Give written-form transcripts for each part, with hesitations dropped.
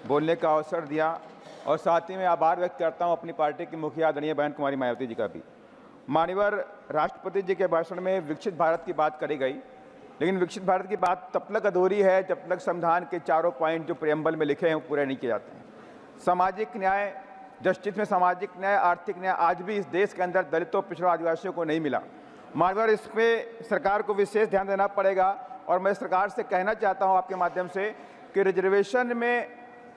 बोलने का अवसर दिया और साथ ही मैं आभार व्यक्त करता हूं अपनी पार्टी की मुखिया आदरणीय बहन कुमारी मायावती जी का भी। माननीय राष्ट्रपति जी के भाषण में विकसित भारत की बात करी गई, लेकिन विकसित भारत की बात तब तक अधूरी है जब तक संविधान के चारों पॉइंट जो प्रियम्बल में लिखे हैं वो पूरे नहीं किए जाते हैं। सामाजिक न्याय, जस्टिस में सामाजिक न्याय, आर्थिक न्याय आज भी इस देश के अंदर दलितों, पिछड़ों, आदिवासियों को नहीं मिला। माननीय इस पे सरकार को विशेष ध्यान देना पड़ेगा और मैं सरकार से कहना चाहता हूं आपके माध्यम से कि रिजर्वेशन में,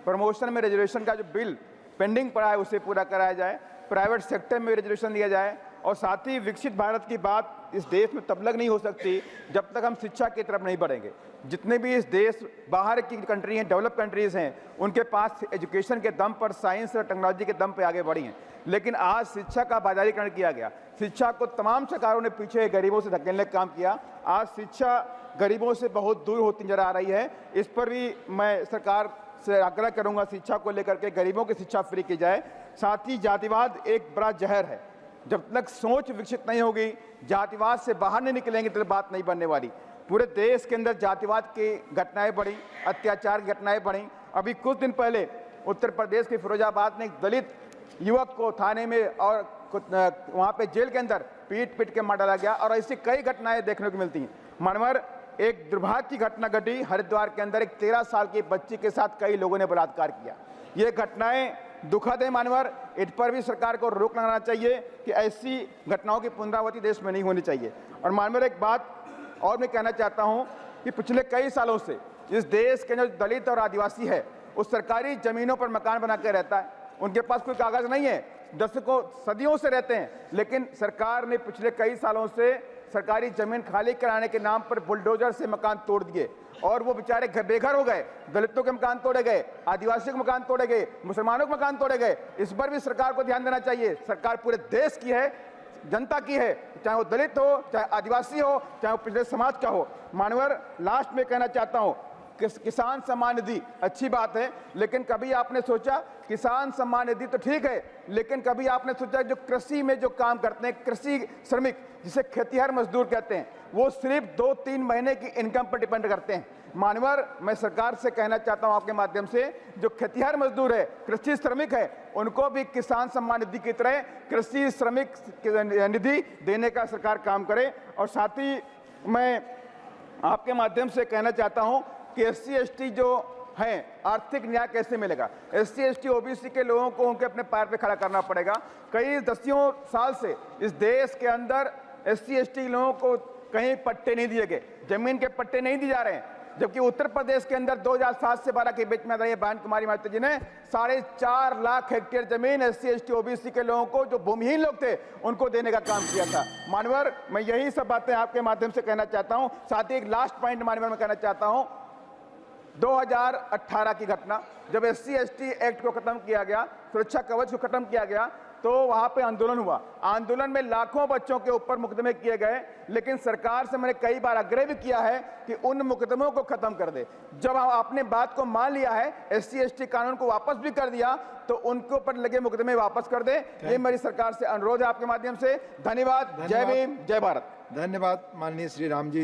प्रमोशन में रिजर्वेशन का जो बिल पेंडिंग पड़ा है उसे पूरा कराया जाए, प्राइवेट सेक्टर में रिजर्वेशन दिया जाए और साथ ही विकसित भारत की बात इस देश में तब तक नहीं हो सकती जब तक हम शिक्षा की तरफ नहीं बढ़ेंगे। जितने भी इस देश बाहर की कंट्री हैं, डेवलप कंट्रीज़ हैं, उनके पास एजुकेशन के दम पर, साइंस और टेक्नोलॉजी के दम पर आगे बढ़ी हैं, लेकिन आज शिक्षा का बाजारीकरण किया गया। शिक्षा को तमाम सरकारों ने पीछे गरीबों से धकेलने का काम किया। आज शिक्षा गरीबों से बहुत दूर होती नजर आ रही है। इस पर भी मैं सरकार से आग्रह करूंगा शिक्षा को लेकर के गरीबों की शिक्षा फ्री की जाए। साथ ही जातिवाद एक बड़ा जहर है, जब तक सोच विकसित नहीं होगी, जातिवाद से बाहर नहीं निकलेंगे तो बात नहीं बनने वाली। पूरे देश के अंदर जातिवाद की घटनाएं बढ़ी, अत्याचार की घटनाएं बढ़ी। अभी कुछ दिन पहले उत्तर प्रदेश के फिरोजाबाद में एक दलित युवक को थाने में और वहाँ पे जेल के अंदर पीट के मार डाला गया और ऐसी कई घटनाएं देखने को मिलती हैं। मानवर एक दुर्भाग्य की घटना घटी हरिद्वार के अंदर, एक 13 साल की बच्ची के साथ कई लोगों ने बलात्कार किया। ये घटनाएं दुखद है मानवर, इन पर भी सरकार को रोक लगाना चाहिए कि ऐसी घटनाओं की पुनरावृत्ति देश में नहीं होनी चाहिए। और मानवर एक बात और मैं कहना चाहता हूँ कि पिछले कई सालों से इस देश के जो दलित और आदिवासी है उस सरकारी जमीनों पर मकान बना के रहता है, उनके पास कोई कागज नहीं है, दशकों सदियों से रहते हैं, लेकिन सरकार ने पिछले कई सालों से सरकारी जमीन खाली कराने के नाम पर बुलडोजर से मकान तोड़ दिए और वो बेचारे बेघर हो गए। दलितों के मकान तोड़े गए, आदिवासियों के मकान तोड़े गए, मुसलमानों के मकान तोड़े गए। इस पर भी सरकार को ध्यान देना चाहिए। सरकार पूरे देश की है, जनता की है, चाहे वो दलित हो, चाहे आदिवासी हो, चाहे वो पिछड़े समाज का हो। मानवर लास्ट में कहना चाहता हूँ, किसान सम्मान निधि अच्छी बात है, लेकिन कभी आपने सोचा किसान सम्मान निधि तो ठीक है, लेकिन कभी आपने सोचा जो कृषि में जो काम करते हैं, कृषि श्रमिक जिसे खेतिहर मजदूर कहते हैं, वो सिर्फ 2-3 महीने की इनकम पर डिपेंड करते हैं। मानवर मैं सरकार से कहना चाहता हूं आपके माध्यम से, जो खेतिहर मजदूर है, कृषि श्रमिक है, उनको भी किसान सम्मान निधि की तरह कृषि श्रमिक निधि देने का सरकार काम करे। और साथ ही मैं आपके माध्यम से कहना चाहता हूं कि SC/ST जो हैं, आर्थिक न्याय कैसे मिलेगा। SC/ST OBC के लोगों को उनके अपने पैर पे खड़ा करना पड़ेगा। कई दसियों साल से इस देश के अंदर SC/ST लोगों को कहीं पट्टे नहीं दिए गए, जमीन के पट्टे नहीं दिए जा रहे हैं, जबकि उत्तर प्रदेश के अंदर 2007 से 12 के बीच में आदरणीय बहन कुमारी मायावती जी ने 4.5 लाख हेक्टेयर जमीन SC/ST OBC के लोगों को, जो भूमिहीन लोग थे, उनको देने का काम किया था। मानवर मैं यही सब बातें आपके माध्यम से कहना चाहता हूं। साथ ही एक लास्ट पॉइंट मानवर मैं कहना चाहता हूं, 2018 की घटना, जब SC/ST एक्ट को खत्म किया गया, सुरक्षा कवच को खत्म किया गया, तो वहां पे आंदोलन हुआ। आंदोलन में लाखों बच्चों के ऊपर मुकदमे किए गए, लेकिन सरकार से मैंने कई बार आग्रह भी किया है कि उन मुकदमों को खत्म कर दे। जब आपने बात को मान लिया है, SC/ST कानून को वापस भी कर दिया, तो उनके ऊपर लगे मुकदमे वापस कर दे। ये मेरी सरकार से अनुरोध है आपके माध्यम से। धन्यवाद। जय भीम, जय भारत। धन्यवाद माननीय श्री राम जी।